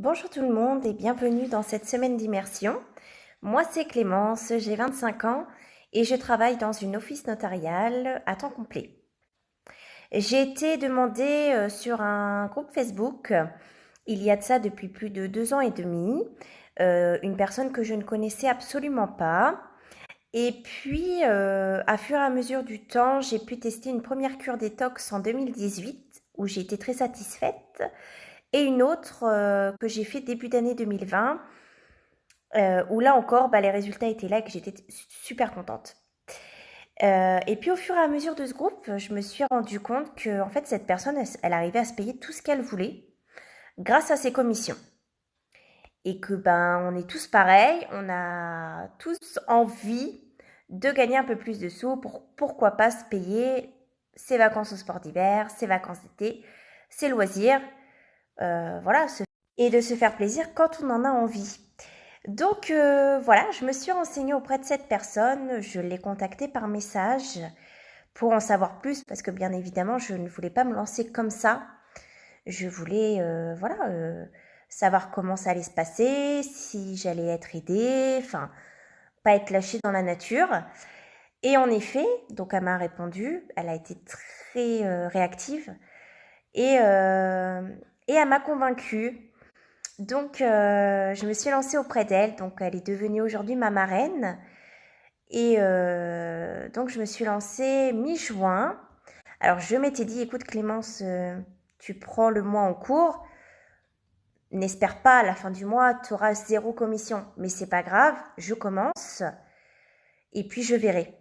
Bonjour tout le monde et bienvenue dans cette semaine d'immersion. Moi c'est Clémence, j'ai 25 ans et je travaille dans une office notariale à temps complet. J'ai été demandée sur un groupe Facebook, il y a de ça depuis plus de 2 ans et demi, une personne que je ne connaissais absolument pas. Et puis, à fur et à mesure du temps, j'ai pu tester une première cure détox en 2018 où j'ai été très satisfaite et une autre que j'ai fait début d'année 2020 où là encore, les résultats étaient là et que j'étais super contente. Et puis au fur et à mesure de ce groupe, je me suis rendu compte que en fait cette personne, elle arrivait à se payer tout ce qu'elle voulait grâce à ses commissions. Et que on est tous pareils, on a tous envie de gagner un peu plus de sous pour pourquoi pas se payer ses vacances au sport d'hiver, ses vacances d'été, ses loisirs, voilà, et de se faire plaisir quand on en a envie. Donc voilà, je me suis renseignée auprès de cette personne, je l'ai contactée par message pour en savoir plus parce que bien évidemment je ne voulais pas me lancer comme ça. Je voulais savoir comment ça allait se passer, si j'allais être aidée, enfin pas être lâchée dans la nature. Et en effet, donc elle m'a répondu, elle a été très réactive et, euh, et elle m'a convaincue. Donc, je me suis lancée auprès d'elle. Donc, elle est devenue aujourd'hui ma marraine. Et donc, je me suis lancée mi-juin. Alors, je m'étais dit, écoute Clémence, tu prends le mois en cours. N'espère pas à la fin du mois, tu auras zéro commission. Mais c'est pas grave, je commence et puis je verrai.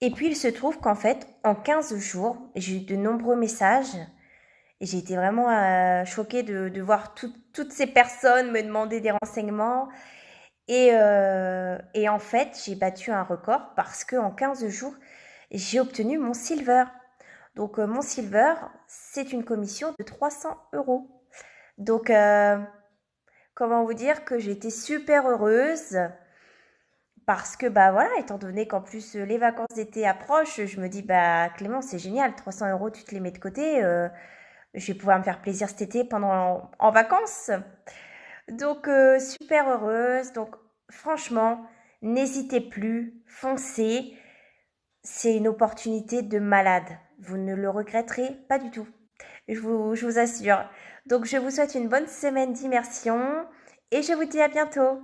Et puis, il se trouve qu'en fait, en 15 jours, j'ai eu de nombreux messages. Et j'ai été vraiment choquée de voir toutes ces personnes me demander des renseignements. Et en fait, j'ai battu un record parce qu'en 15 jours, j'ai obtenu mon silver. Donc, mon silver, c'est une commission de 300 euros. Donc, comment vous dire que j'ai été super heureuse parce que, voilà, étant donné qu'en plus les vacances d'été approchent, je me dis, Clément, c'est génial, 300 euros, tu te les mets de côté. Je vais pouvoir me faire plaisir cet été pendant en vacances. Donc, super heureuse. Donc, franchement, n'hésitez plus, foncez. C'est une opportunité de malade. Vous ne le regretterez pas du tout. Je vous assure. Donc, je vous souhaite une bonne semaine d'immersion et je vous dis à bientôt.